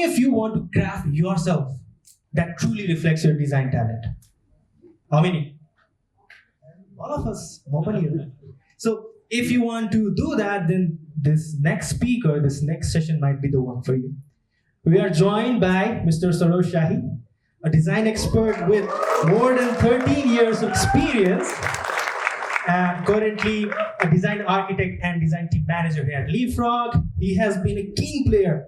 many of you want to craft yourself that truly reflects your design talent? How many? All of us. So if you want to do that, then this next speaker, this next session might be the one for you. We are joined by Mr. Saroj Shahi, a design expert with more than 13 years of experience, and currently a design architect and design team manager here at Leapfrog. He has been a key player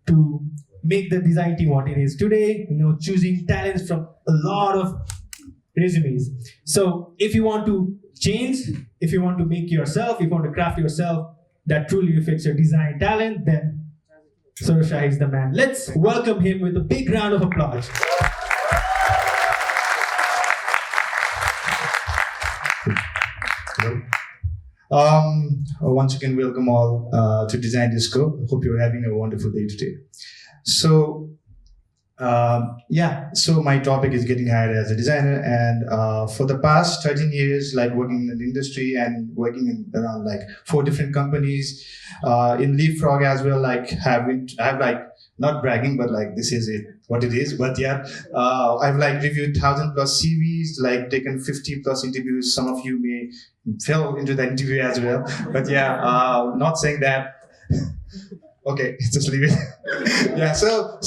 to make the design team what it is today, choosing talents from a lot of resumes. So if you want to change, if you want to make yourself, if you want to craft yourself that truly reflects your design talent, then Saroj Shahi is the man. Let's welcome him with a big round of applause. Once again, welcome all to Design Disco. Hope you're having a wonderful day today. So my topic is getting hired as a designer, and for the past 13 years, like working in the industry and working in around like 4 different companies, in Leapfrog as well, like I've like, not bragging, but like this is it, what it is. But yeah, I've like reviewed 1,000+ CVs, like taken 50+ interviews. Some of you may fell into that interview as well. But yeah, not saying that. Okay, just leave it. Yeah, so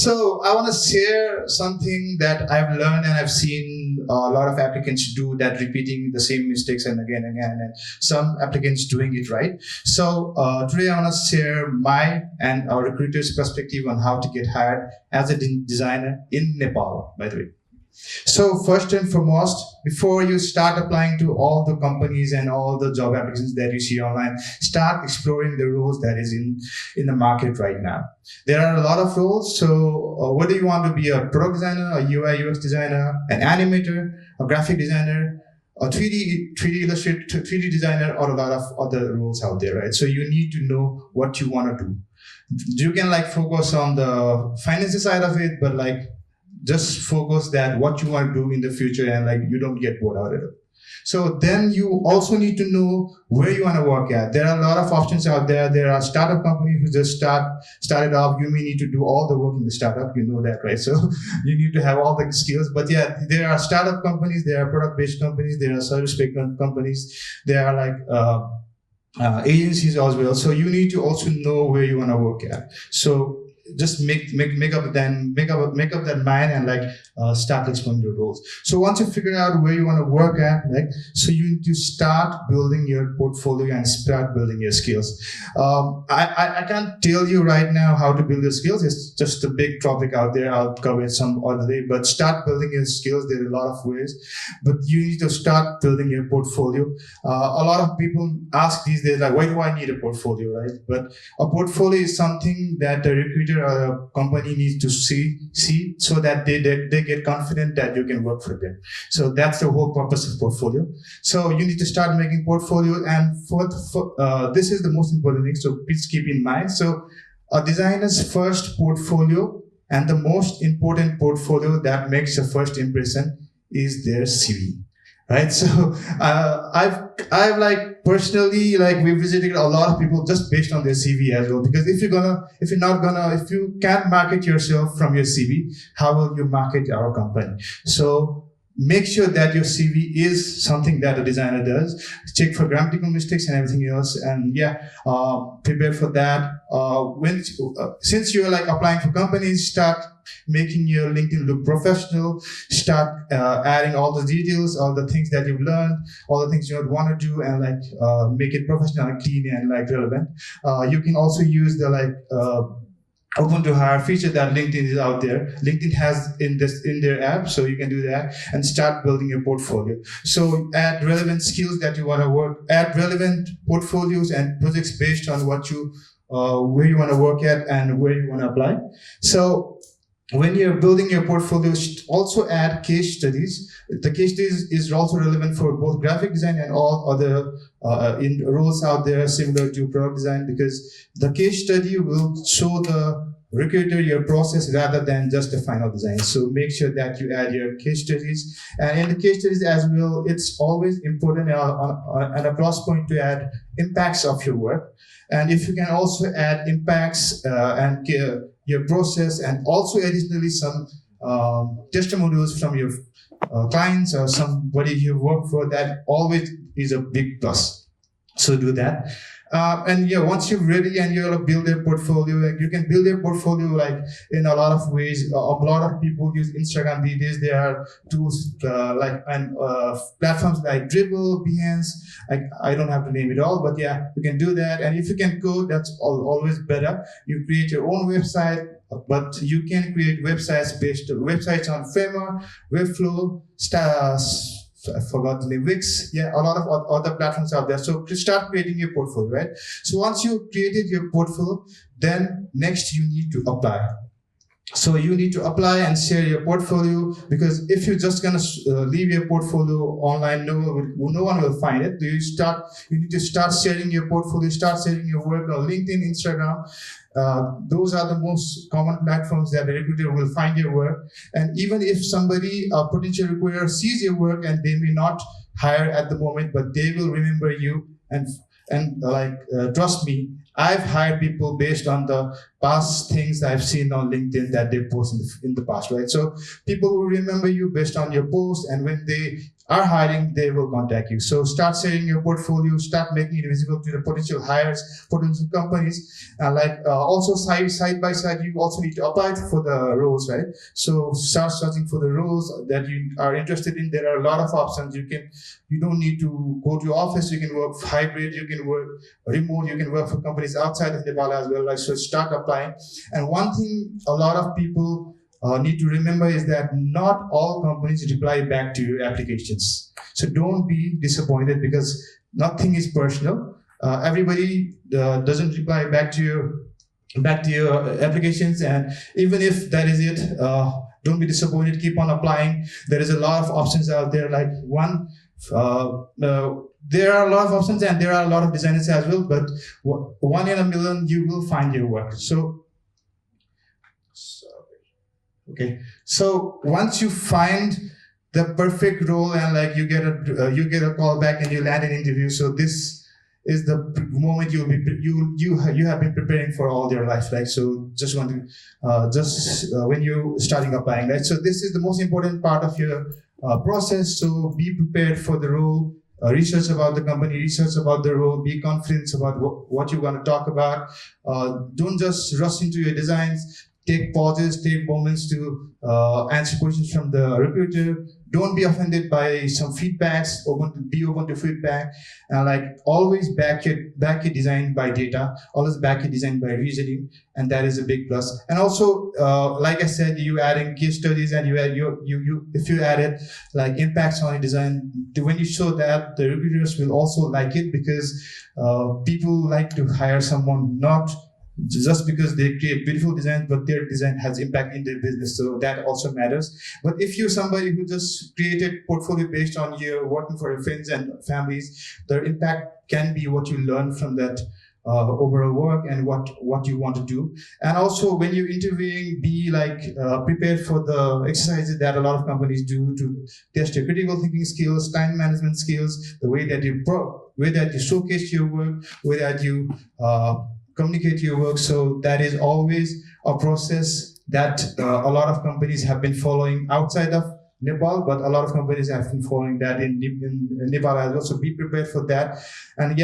I want to share something that I've learned and I've seen a lot of applicants do, that repeating the same mistakes and again, and some applicants doing it right. So today I want to share my and our recruiter's perspective on how to get hired as a designer in Nepal, by the way. So first and foremost, before you start applying to all the companies and all the job applications that you see online, start exploring the roles that is in the market right now. There are a lot of roles. So whether you want to be a product designer, a UI UX designer, an animator, a graphic designer, a 3D illustrator, 3D designer, or a lot of other roles out there, right? So you need to know what you want to do. You can like focus on the financial side of it, but like just focus that what you want to do in the future, and like you don't get bored out of it. So then you also need to know where you want to work at. There are a lot of options out there. There are startup companies who just started off. You may need to do all the work in the startup. You know that, right? So you need to have all the skills. But yeah, there are startup companies. There are product-based companies. There are service-based companies. There are like agencies as well. So you need to also know where you want to work at. So just make up that mind and like start exploring the roles. So once you figure out where you want to work at, like, so you need to start building your portfolio and start building your skills. I can't tell you right now how to build your skills. It's just a big topic out there. I'll cover it some other day. But start building your skills. There are a lot of ways, but you need to start building your portfolio. A lot of people ask these days, like, why do I need a portfolio, right? But a portfolio is something that a recruiter or a company needs to see so that they get confident that you can work for them. So that's the whole purpose of portfolio. So you need to start making portfolio, and this is the most important thing, so please keep in mind. So a designer's first portfolio and the most important portfolio that makes a first impression is their CV. Right, so I've like personally, like, we visited a lot of people just based on their CV as well. Because if you can't market yourself from your CV, how will you market our company? So make sure that your CV is something that a designer does. Check for grammatical mistakes and everything else, and yeah, prepare for that. Since you're like applying for companies, start making your LinkedIn look professional. Start adding all the details, all the things that you've learned, all the things you want to do, and like make it professional and clean and like relevant. You can also use the like open to hire feature that LinkedIn is out there. LinkedIn has in their app, so you can do that and start building your portfolio. So add relevant skills that you want to work, add relevant portfolios and projects based on what you where you want to work at and where you want to apply. So when you're building your portfolio, also add case studies. The case studies is also relevant for both graphic design and all other roles out there similar to product design, because the case study will show the recruiter your process rather than just the final design. So make sure that you add your case studies, and in the case studies as well, it's always important and a plus point to add impacts of your work. And if you can also add impacts and your process, and also additionally some testimonials from your clients or somebody you work for, that always is a big plus. So do that. And yeah, once you're ready and you're build a portfolio, like you can build a portfolio like in a lot of ways. A lot of people use Instagram these days. There are tools and platforms like Dribble, Behance. I don't have to name it all, but yeah, you can do that. And if you can code, that's always better. You create your own website, but you can create websites on Framer, Webflow, I forgot the name, Wix. Yeah, a lot of other platforms out there. So to start creating your portfolio, right? So once you created your portfolio, then next you need to apply. So you need to apply and share your portfolio, because if you're just gonna leave your portfolio online, no one will find it. You need to start sharing your portfolio, start sharing your work on LinkedIn, Instagram. Those are the most common platforms that a recruiter will find your work. And even if somebody, a potential recruiter, sees your work and they may not hire at the moment, but they will remember you. And trust me, I've hired people based on the past things I've seen on LinkedIn that they post in the past, right? So people will remember you based on your post, and when they are hiring, they will contact you. So start sharing your portfolio, start making it visible to the potential hires, potential companies. Also side by side, you also need to apply for the roles, right? So start searching for the roles that you are interested in. There are a lot of options. You don't need to go to office. You can work hybrid. You can work remote. You can work for companies outside of Nepal as well. Right? So start applying. And one thing a lot of people need to remember is that not all companies reply back to your applications. So don't be disappointed, because nothing is personal. Everybody doesn't reply back to your applications, and even if that is it, don't be disappointed. Keep on applying. There is a lot of options out there. There are a lot of options, and there are a lot of designers as well. But 1 in a million, you will find your work. Okay, so once you find the perfect role and you get a call back and you land an interview, so this is the moment you have been preparing for all your life, right? So just want to when you're starting applying, right? So this is the most important part of your process. So be prepared for the role. Research about the company, research about the role, be confident about what you're going to talk about. Don't just rush into your designs. Take pauses, take moments to answer questions from the recruiter. Don't be offended by some feedbacks. Be open to feedback, and always back your design by data. Always back your design by reasoning, and that is a big plus. And also, like I said, you adding case studies, and if you added impacts on your design, when you show that, the recruiters will also like it, because people like to hire someone not just because they create beautiful designs, but their design has impact in their business. So that also matters. But if you're somebody who just created portfolio based on your working for your friends and families, the impact can be what you learn from that overall work and what you want to do. And also, when you're interviewing, be prepared for the exercises that a lot of companies do to test your critical thinking skills, time management skills, the way that you showcase your work, way that you communicate your work. So that is always a process that a lot of companies have been following outside of Nepal, but a lot of companies have been following that in Nepal as well. So be prepared for that, and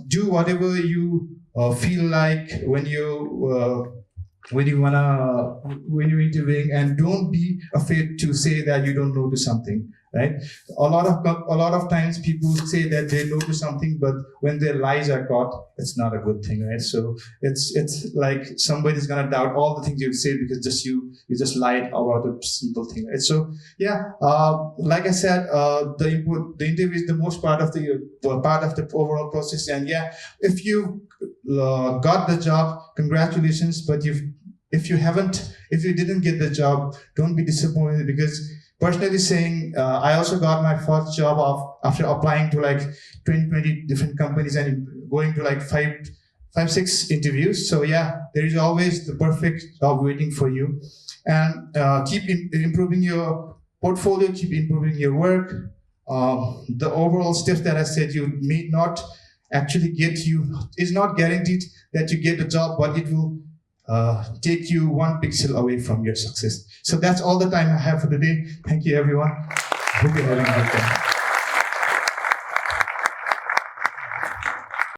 do whatever you feel like when you're interviewing, and don't be afraid to say that you don't know to something. Right? A lot of times people say that they know to something, but when their lies are caught, it's not a good thing, right? So it's like somebody's gonna doubt all the things you say because you just lied about a simple thing, right? So like I said, the interview is the most part of the overall process, and if you got the job, congratulations. But if you didn't get the job, don't be disappointed, because personally saying, I also got my first job after applying to 20 different companies and going to 5-6 interviews. So yeah, there is always the perfect job waiting for you. And keep improving your portfolio, keep improving your work. The overall stuff that I said you may not actually get you, is not guaranteed that you get a job, but it will take you 1 pixel away from your success. So that's all the time I have for the day. Thank you, everyone. Hope you're having a good day.